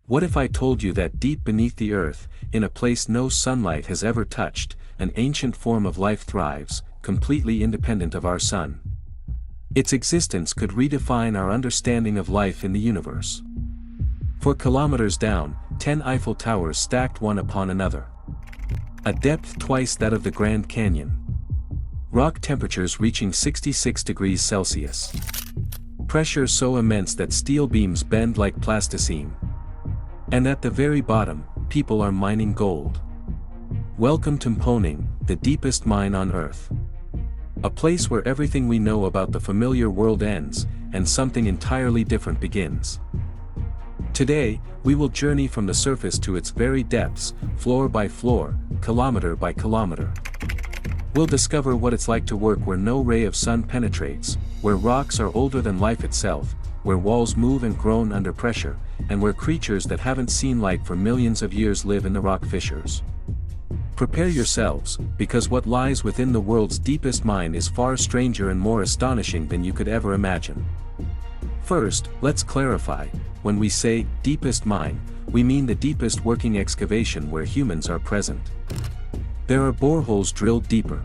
What if I told you that deep beneath the earth, in a place no sunlight has ever touched, an ancient form of life thrives, completely independent of our sun? Its existence could redefine our understanding of life in the universe. For kilometers down, 10 Eiffel Towers stacked one upon another. A depth twice that of the Grand Canyon. Rock temperatures reaching 66 degrees Celsius. Pressure so immense that steel beams bend like plasticine. And at the very bottom, people are mining gold. Welcome to Mponeng, the deepest mine on Earth. A place where everything we know about the familiar world ends, and something entirely different begins. Today, we will journey from the surface to its very depths, floor by floor, kilometer by kilometer. We'll discover what it's like to work where no ray of sun penetrates, where rocks are older than life itself, where walls move and groan under pressure, and where creatures that haven't seen light for millions of years live in the rock fissures. Prepare yourselves, because what lies within the world's deepest mine is far stranger and more astonishing than you could ever imagine. First, let's clarify, when we say deepest mine, we mean the deepest working excavation where humans are present. There are boreholes drilled deeper.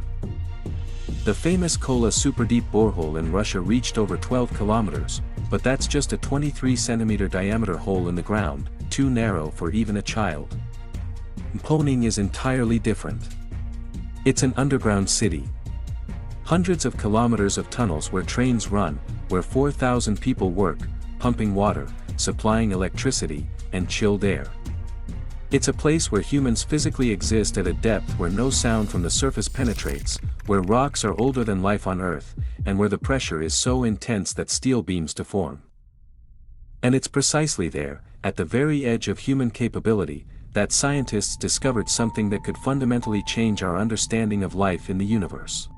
The famous Kola super-deep borehole in Russia reached over 12 kilometers, but that's just a 23-centimeter diameter hole in the ground, too narrow for even a child. Mponeng is entirely different. It's an underground city. Hundreds of kilometers of tunnels where trains run, where 4,000 people work, pumping water, supplying electricity, and chilled air. It's a place where humans physically exist at a depth where no sound from the surface penetrates, where rocks are older than life on Earth, and where the pressure is so intense that steel beams deform. And it's precisely there, at the very edge of human capability, that scientists discovered something that could fundamentally change our understanding of life in the universe.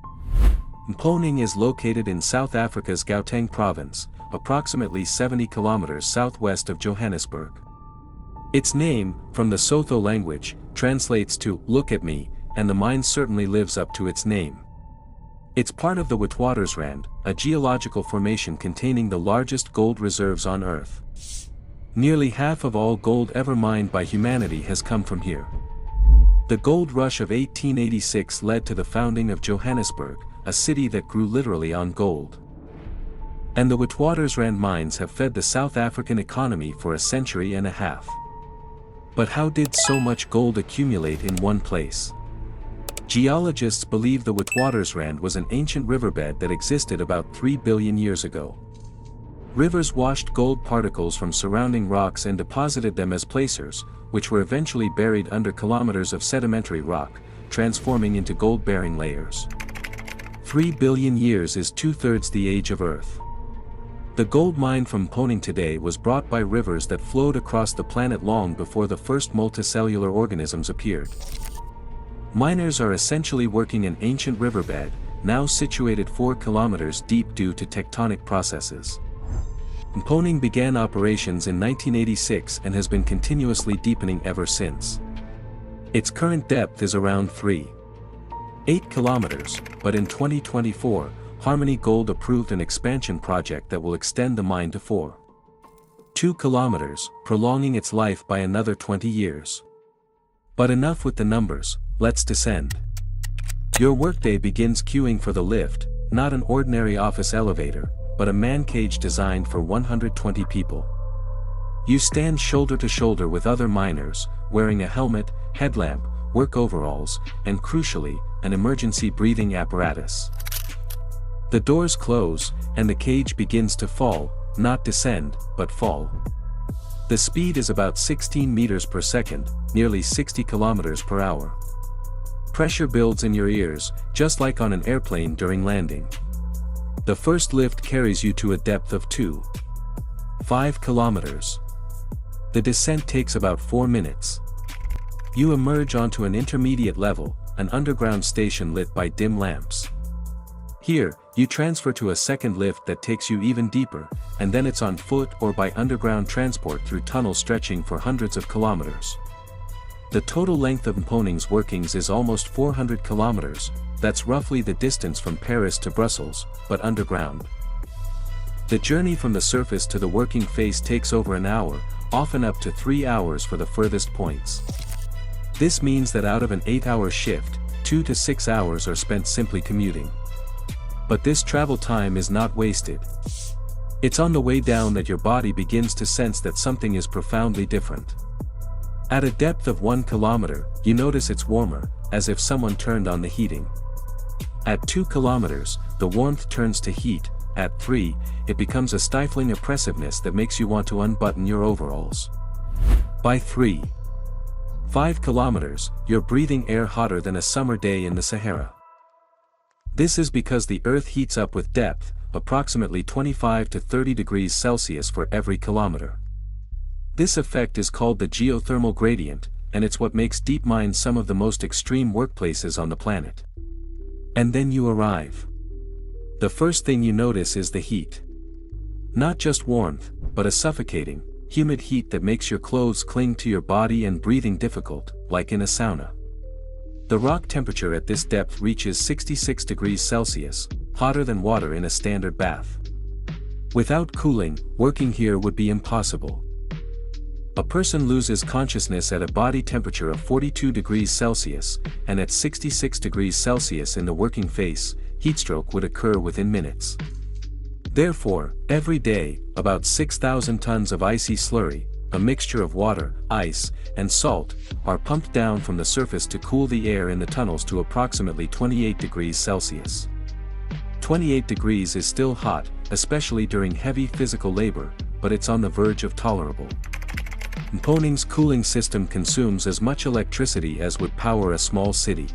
Mponeng is located in South Africa's Gauteng province, approximately 70 kilometers southwest of Johannesburg. Its name, from the Sotho language, translates to "look at me," and the mine certainly lives up to its name. It's part of the Witwatersrand, a geological formation containing the largest gold reserves on Earth. Nearly half of all gold ever mined by humanity has come from here. The gold rush of 1886 led to the founding of Johannesburg, a city that grew literally on gold. And the Witwatersrand mines have fed the South African economy for a century and a half. But how did so much gold accumulate in one place? Geologists believe the Witwatersrand was an ancient riverbed that existed about 3 billion years ago. Rivers washed gold particles from surrounding rocks and deposited them as placers, which were eventually buried under kilometers of sedimentary rock, transforming into gold-bearing layers. 3 billion years is 2/3 the age of Earth. The gold mine from Mponeng today was brought by rivers that flowed across the planet long before the first multicellular organisms appeared. Miners are essentially working an ancient riverbed, now situated 4 kilometers deep due to tectonic processes. Mponeng began operations in 1986 and has been continuously deepening ever since. Its current depth is around 3.8 kilometers, but in 2024, Harmony Gold approved an expansion project that will extend the mine to 4.2 kilometers, prolonging its life by another 20 years. But enough with the numbers, let's descend. Your workday begins queuing for the lift, not an ordinary office elevator, but a man cage designed for 120 people. You stand shoulder to shoulder with other miners, wearing a helmet, headlamp, work overalls, and crucially, an emergency breathing apparatus. The doors close, and the cage begins to fall, not descend, but fall. The speed is about 16 meters per second, nearly 60 kilometers per hour. Pressure builds in your ears, just like on an airplane during landing. The first lift carries you to a depth of 2.5 kilometers. The descent takes about 4 minutes. You emerge onto an intermediate level, an underground station lit by dim lamps. Here, you transfer to a second lift that takes you even deeper, and then it's on foot or by underground transport through tunnels stretching for hundreds of kilometers. The total length of Mponeng's workings is almost 400 kilometers, that's roughly the distance from Paris to Brussels, but underground. The journey from the surface to the working face takes over an hour, often up to 3 hours for the furthest points. This means that out of an 8-hour shift, 2 to 6 hours are spent simply commuting. But this travel time is not wasted. It's on the way down that your body begins to sense that something is profoundly different. At a depth of 1 kilometer, you notice it's warmer, as if someone turned on the heating. At 2 kilometers, the warmth turns to heat. At 3, it becomes a stifling oppressiveness that makes you want to unbutton your overalls. By 5 kilometers, you're breathing air hotter than a summer day in the Sahara. This is because the Earth heats up with depth, approximately 25 to 30 degrees Celsius for every kilometer. This effect is called the geothermal gradient, and it's what makes deep mines some of the most extreme workplaces on the planet. And then you arrive. The first thing you notice is the heat. Not just warmth, but a suffocating, humid heat that makes your clothes cling to your body and breathing difficult, like in a sauna. The rock temperature at this depth reaches 66 degrees Celsius, hotter than water in a standard bath. Without cooling, working here would be impossible. A person loses consciousness at a body temperature of 42 degrees Celsius, and at 66 degrees Celsius in the working phase, heatstroke would occur within minutes. Therefore, every day, about 6,000 tons of icy slurry, a mixture of water, ice, and salt, are pumped down from the surface to cool the air in the tunnels to approximately 28 degrees Celsius. 28 degrees is still hot, especially during heavy physical labor, but it's on the verge of tolerable. Mponeng's cooling system consumes as much electricity as would power a small city.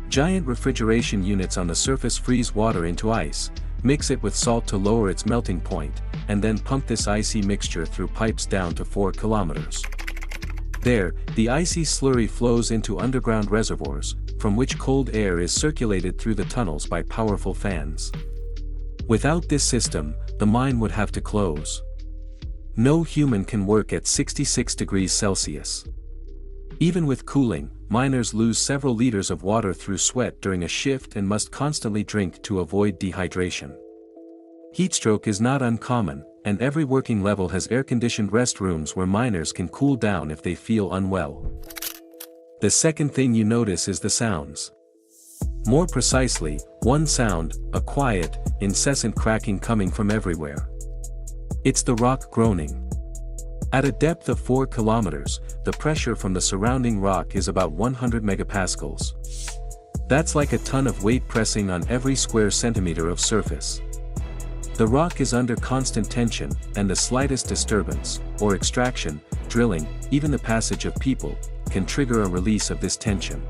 Giant refrigeration units on the surface freeze water into ice, mix it with salt to lower its melting point, and then pump this icy mixture through pipes down to 4 kilometers. There, the icy slurry flows into underground reservoirs, from which cold air is circulated through the tunnels by powerful fans. Without this system, the mine would have to close. No human can work at 66 degrees Celsius. Even with cooling, miners lose several liters of water through sweat during a shift and must constantly drink to avoid dehydration. Heatstroke is not uncommon, and every working level has air-conditioned restrooms where miners can cool down if they feel unwell. The second thing you notice is the sounds. More precisely, one sound, a quiet, incessant cracking coming from everywhere. It's the rock groaning. At a depth of 4 kilometers, the pressure from the surrounding rock is about 100 megapascals. That's like a ton of weight pressing on every square centimeter of surface. The rock is under constant tension, and the slightest disturbance, or extraction, drilling, even the passage of people, can trigger a release of this tension.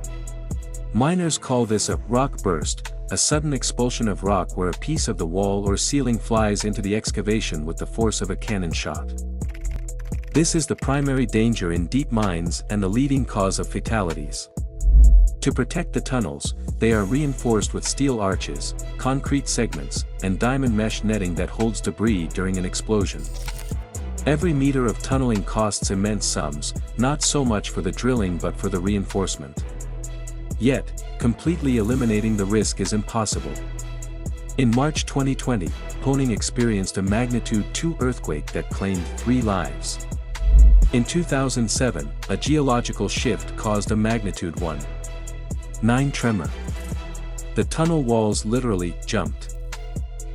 Miners call this a rock burst, a sudden expulsion of rock where a piece of the wall or ceiling flies into the excavation with the force of a cannon shot. This is the primary danger in deep mines and the leading cause of fatalities. To protect the tunnels, they are reinforced with steel arches, concrete segments, and diamond mesh netting that holds debris during an explosion. Every meter of tunneling costs immense sums, not so much for the drilling but for the reinforcement. Yet, completely eliminating the risk is impossible. In March 2020, Mponeng experienced a magnitude 2 earthquake that claimed 3 lives. In 2007, a geological shift caused a magnitude 1.9 tremor. The tunnel walls literally jumped.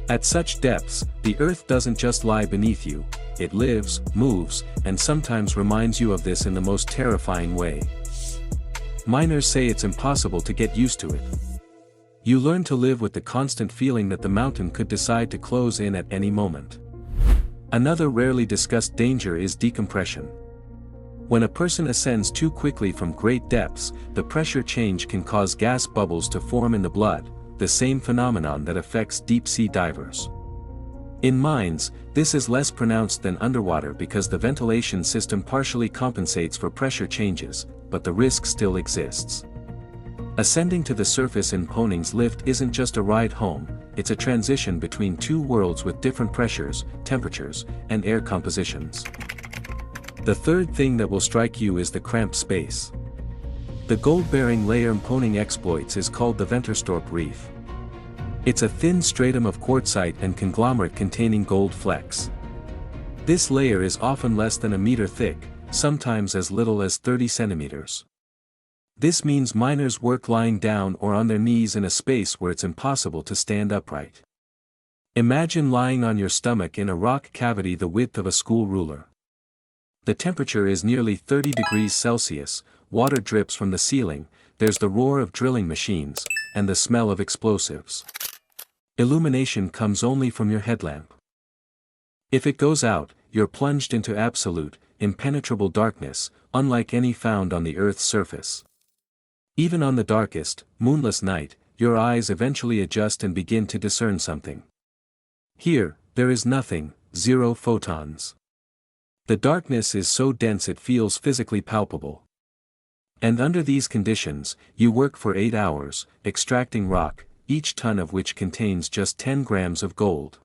At such depths, the Earth doesn't just lie beneath you, it lives, moves, and sometimes reminds you of this in the most terrifying way. Miners say it's impossible to get used to it. You learn to live with the constant feeling that the mountain could decide to close in at any moment. Another rarely discussed danger is decompression. When a person ascends too quickly from great depths, the pressure change can cause gas bubbles to form in the blood, the same phenomenon that affects deep-sea divers. In mines, this is less pronounced than underwater because the ventilation system partially compensates for pressure changes, but the risk still exists. Ascending to the surface in Mponeng's lift isn't just a ride home, it's a transition between two worlds with different pressures, temperatures, and air compositions. The third thing that will strike you is the cramped space. The gold-bearing layer Mponeng exploits is called the Venterstorp Reef. It's a thin stratum of quartzite and conglomerate containing gold flecks. This layer is often less than a meter thick, sometimes as little as 30 centimeters. This means miners work lying down or on their knees in a space where it's impossible to stand upright. Imagine lying on your stomach in a rock cavity the width of a school ruler. The temperature is nearly 30 degrees Celsius, water drips from the ceiling, there's the roar of drilling machines, and the smell of explosives. Illumination comes only from your headlamp. If it goes out, you're plunged into absolute, impenetrable darkness, unlike any found on the Earth's surface. Even on the darkest, moonless night, your eyes eventually adjust and begin to discern something. Here, there is nothing, zero photons. The darkness is so dense it feels physically palpable. And under these conditions, you work for 8 hours, extracting rock, each ton of which contains just 10 grams of gold.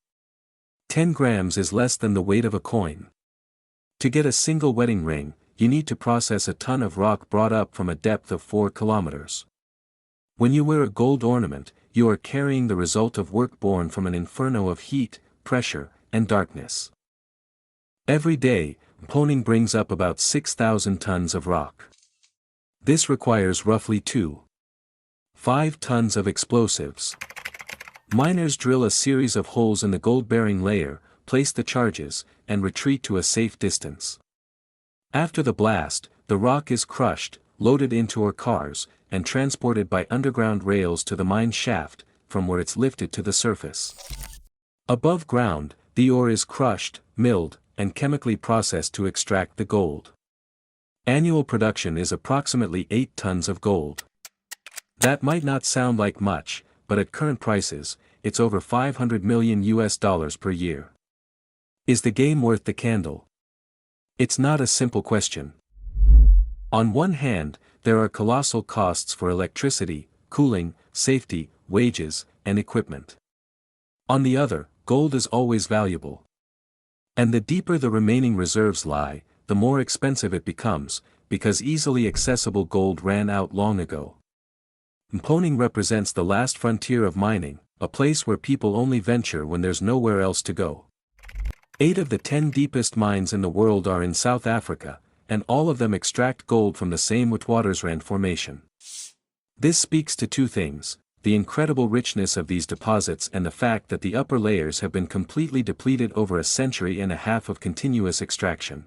10 grams is less than the weight of a coin. To get a single wedding ring, you need to process a ton of rock brought up from a depth of 4 kilometers. When you wear a gold ornament, you are carrying the result of work born from an inferno of heat, pressure, and darkness. Every day, Mponeng brings up about 6,000 tons of rock. This requires roughly 2.5 tons of explosives. Miners drill a series of holes in the gold-bearing layer, place the charges, and retreat to a safe distance. After the blast, the rock is crushed, loaded into ore cars, and transported by underground rails to the mine shaft, from where it's lifted to the surface. Above ground, the ore is crushed, milled, and chemically processed to extract the gold. Annual production is approximately 8 tons of gold. That might not sound like much, but at current prices, it's over $500 million per year. Is the game worth the candle? It's not a simple question. On one hand, there are colossal costs for electricity, cooling, safety, wages, and equipment. On the other, gold is always valuable. And the deeper the remaining reserves lie, the more expensive it becomes, because easily accessible gold ran out long ago. Mponeng represents the last frontier of mining, a place where people only venture when there's nowhere else to go. 8 of the 10 deepest mines in the world are in South Africa, and all of them extract gold from the same Witwatersrand formation. This speaks to 2 things, the incredible richness of these deposits and the fact that the upper layers have been completely depleted over a century and a half of continuous extraction.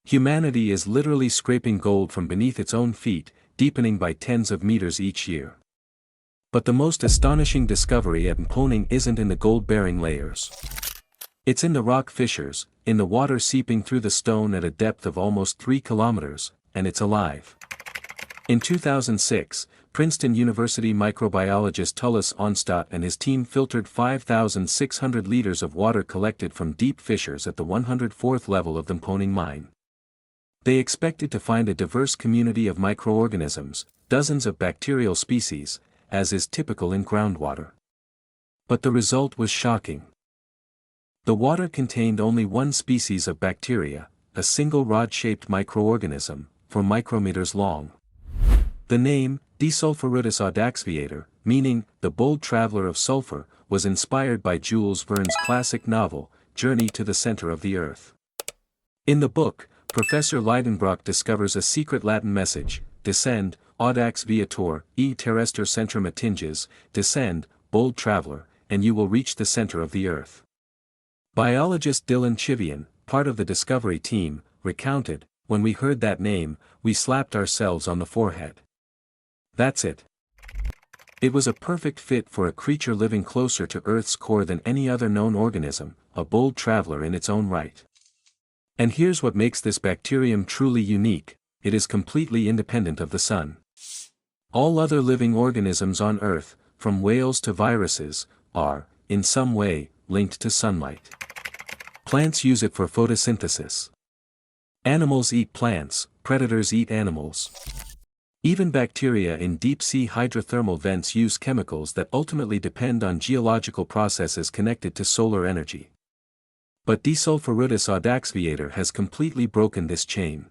Humanity is literally scraping gold from beneath its own feet, deepening by tens of meters each year. But the most astonishing discovery at Mponeng isn't in the gold-bearing layers. It's in the rock fissures, in the water seeping through the stone at a depth of almost 3 kilometers, and it's alive. In 2006, Princeton University microbiologist Tullis Onstadt and his team filtered 5,600 liters of water collected from deep fissures at the 104th level of the Mponeng mine. They expected to find a diverse community of microorganisms, dozens of bacterial species, as is typical in groundwater. But the result was shocking. The water contained only one species of bacteria, a single rod-shaped microorganism, 4 micrometers long. The name, Desulfurutis audaxviator, meaning, the bold traveler of sulfur, was inspired by Jules Verne's classic novel, Journey to the Center of the Earth. In the book, Professor Leidenbrock discovers a secret Latin message, descend, audaxviator, e terrestre centrum attinges, descend, bold traveler, and you will reach the center of the Earth. Biologist Dylan Chivian, part of the Discovery team, recounted, when we heard that name, we slapped ourselves on the forehead. That's it. It was a perfect fit for a creature living closer to Earth's core than any other known organism, a bold traveler in its own right. And here's what makes this bacterium truly unique, it is completely independent of the sun. All other living organisms on Earth, from whales to viruses, are, in some way, linked to sunlight. Plants use it for photosynthesis. Animals eat plants, predators eat animals. Even bacteria in deep-sea hydrothermal vents use chemicals that ultimately depend on geological processes connected to solar energy. But Desulfurutis audaxviator has completely broken this chain.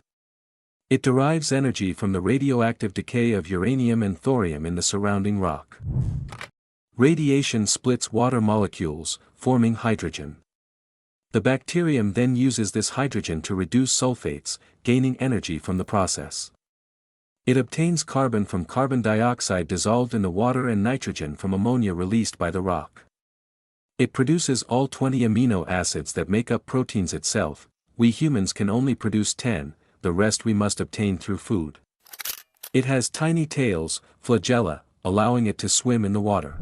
It derives energy from the radioactive decay of uranium and thorium in the surrounding rock. Radiation splits water molecules, forming hydrogen. The bacterium then uses this hydrogen to reduce sulfates, gaining energy from the process. It obtains carbon from carbon dioxide dissolved in the water and nitrogen from ammonia released by the rock. It produces all 20 amino acids that make up proteins itself. We humans can only produce 10, the rest we must obtain through food. It has tiny tails, flagella, allowing it to swim in the water.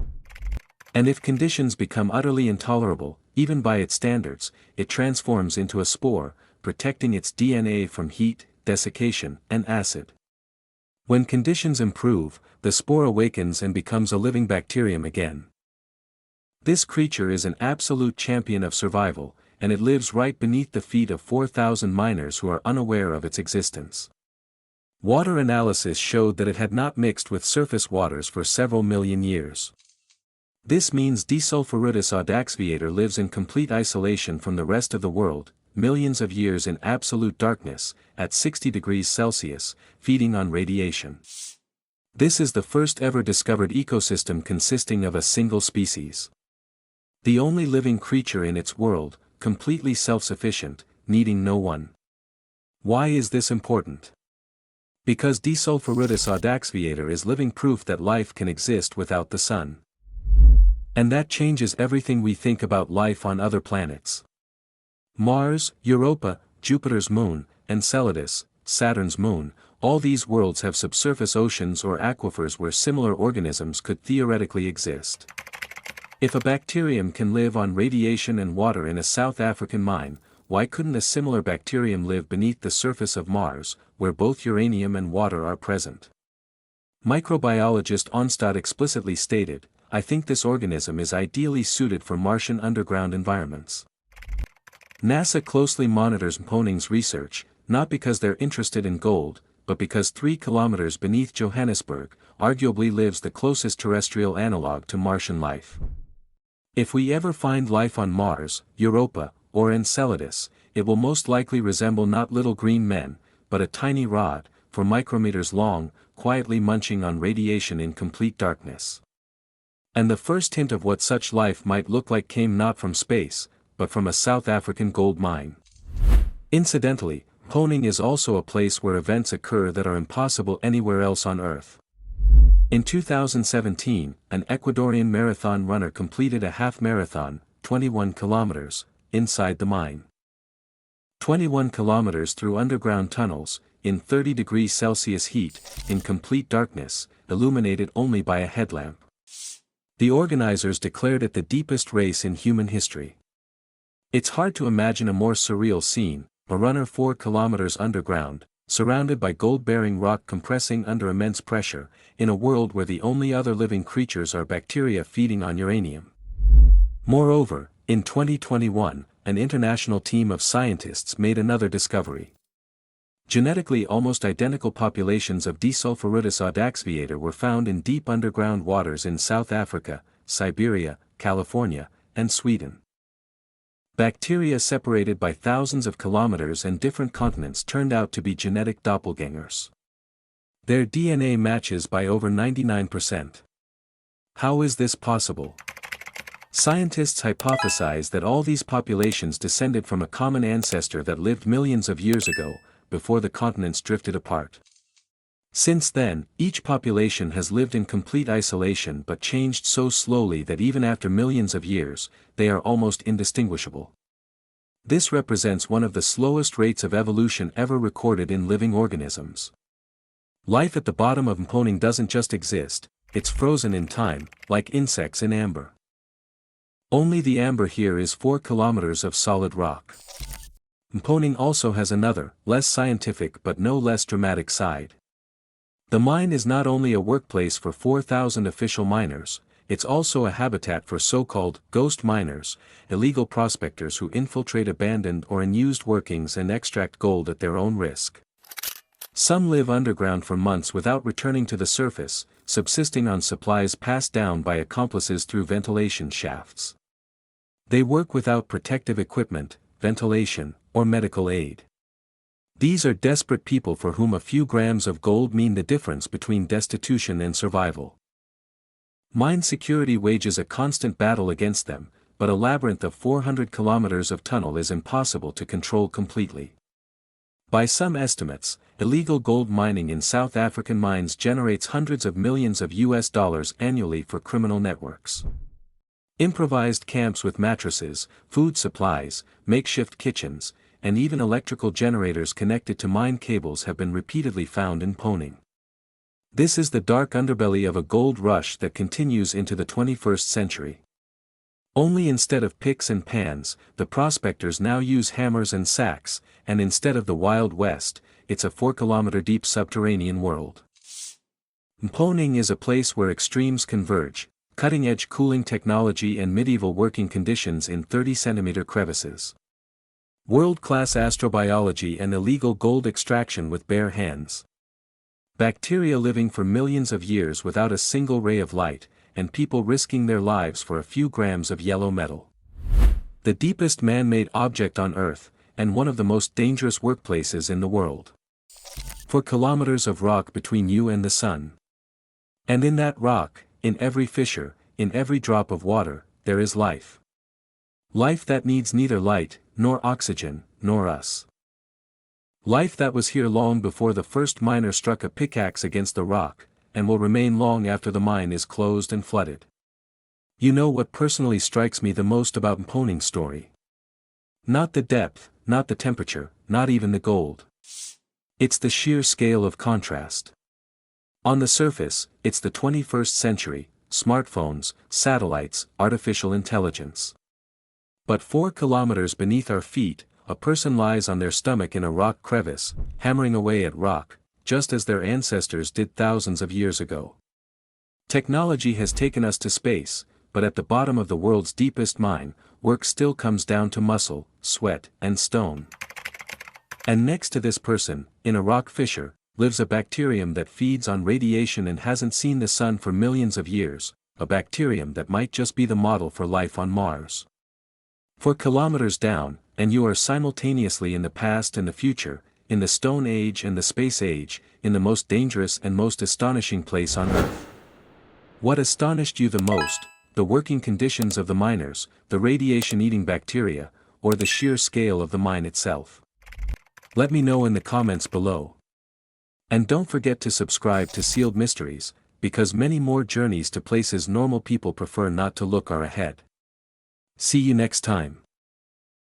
And if conditions become utterly intolerable, even by its standards, it transforms into a spore, protecting its DNA from heat, desiccation, and acid. When conditions improve, the spore awakens and becomes a living bacterium again. This creature is an absolute champion of survival, and it lives right beneath the feet of 4,000 miners who are unaware of its existence. Water analysis showed that it had not mixed with surface waters for several million years. This means Desulfurutis audaxviator lives in complete isolation from the rest of the world, millions of years in absolute darkness, at 60 degrees Celsius, feeding on radiation. This is the first ever discovered ecosystem consisting of a single species. The only living creature in its world, completely self-sufficient, needing no one. Why is this important? Because Desulfurutis audaxviator is living proof that life can exist without the sun. And that changes everything we think about life on other planets. Mars, Europa, Jupiter's moon, Enceladus, Saturn's moon, all these worlds have subsurface oceans or aquifers where similar organisms could theoretically exist. If a bacterium can live on radiation and water in a South African mine, why couldn't a similar bacterium live beneath the surface of Mars, where both uranium and water are present? Microbiologist Onstad explicitly stated, "I think this organism is ideally suited for Martian underground environments." NASA closely monitors Mponeng's research, not because they're interested in gold, but because 3 kilometers beneath Johannesburg, arguably lives the closest terrestrial analog to Martian life. If we ever find life on Mars, Europa, or Enceladus, it will most likely resemble not little green men, but a tiny rod, for micrometers long, quietly munching on radiation in complete darkness. And the first hint of what such life might look like came not from space, but from a South African gold mine. Incidentally, Mponeng is also a place where events occur that are impossible anywhere else on Earth. In 2017, an Ecuadorian marathon runner completed a half marathon, 21 kilometers, inside the mine. 21 kilometers through underground tunnels, in 30 degrees Celsius heat, in complete darkness, illuminated only by a headlamp. The organizers declared it the deepest race in human history. It's hard to imagine a more surreal scene, a runner 4 kilometers underground, surrounded by gold-bearing rock compressing under immense pressure, in a world where the only other living creatures are bacteria feeding on uranium. Moreover, in 2021, an international team of scientists made another discovery. Genetically almost identical populations of Desulfurutis audaxviator were found in deep underground waters in South Africa, Siberia, California, and Sweden. Bacteria separated by thousands of kilometers and different continents turned out to be genetic doppelgangers. Their DNA matches by over 99%. How is this possible? Scientists hypothesize that all these populations descended from a common ancestor that lived millions of years ago, before the continents drifted apart. Since then, each population has lived in complete isolation but changed so slowly that even after millions of years, they are almost indistinguishable. This represents one of the slowest rates of evolution ever recorded in living organisms. Life at the bottom of Mponeng doesn't just exist, it's frozen in time, like insects in amber. Only the amber here is 4 kilometers of solid rock. Mponeng also has another, less scientific but no less dramatic side. The mine is not only a workplace for 4,000 official miners, it's also a habitat for so-called ghost miners, illegal prospectors who infiltrate abandoned or unused workings and extract gold at their own risk. Some live underground for months without returning to the surface, subsisting on supplies passed down by accomplices through ventilation shafts. They work without protective equipment, ventilation, or medical aid. These are desperate people for whom a few grams of gold mean the difference between destitution and survival. Mine security wages a constant battle against them, but a labyrinth of 400 kilometers of tunnel is impossible to control completely. By some estimates, illegal gold mining in South African mines generates hundreds of millions of US dollars annually for criminal networks. Improvised camps with mattresses, food supplies, makeshift kitchens, and even electrical generators connected to mine cables have been repeatedly found in Mponeng. This is the dark underbelly of a gold rush that continues into the 21st century. Only instead of picks and pans, the prospectors now use hammers and sacks, and instead of the Wild West, it's a 4-kilometer deep subterranean world. Mponeng is a place where extremes converge, cutting-edge cooling technology and medieval working conditions in 30-centimeter crevices. World-class astrobiology and illegal gold extraction with bare hands. Bacteria living for millions of years without a single ray of light, and people risking their lives for a few grams of yellow metal. The deepest man-made object on Earth, and one of the most dangerous workplaces in the world. 4 kilometers of rock between you and the sun. And in that rock, in every fissure, in every drop of water, there is life. Life that needs neither light, nor oxygen, nor us. Life that was here long before the first miner struck a pickaxe against the rock, and will remain long after the mine is closed and flooded. You know what personally strikes me the most about Mponeng's story? Not the depth, not the temperature, not even the gold. It's the sheer scale of contrast. On the surface, it's the 21st century, smartphones, satellites, artificial intelligence. But 4 kilometers beneath our feet, a person lies on their stomach in a rock crevice, hammering away at rock, just as their ancestors did thousands of years ago. Technology has taken us to space, but at the bottom of the world's deepest mine, work still comes down to muscle, sweat, and stone. And next to this person, in a rock fissure, lives a bacterium that feeds on radiation and hasn't seen the sun for millions of years, a bacterium that might just be the model for life on Mars. 4 kilometers down, and you are simultaneously in the past and the future, in the Stone Age and the Space Age, in the most dangerous and most astonishing place on Earth. What astonished you the most, the working conditions of the miners, the radiation-eating bacteria, or the sheer scale of the mine itself? Let me know in the comments below. And don't forget to subscribe to Sealed Mysteries, because many more journeys to places normal people prefer not to look are ahead. See you next time.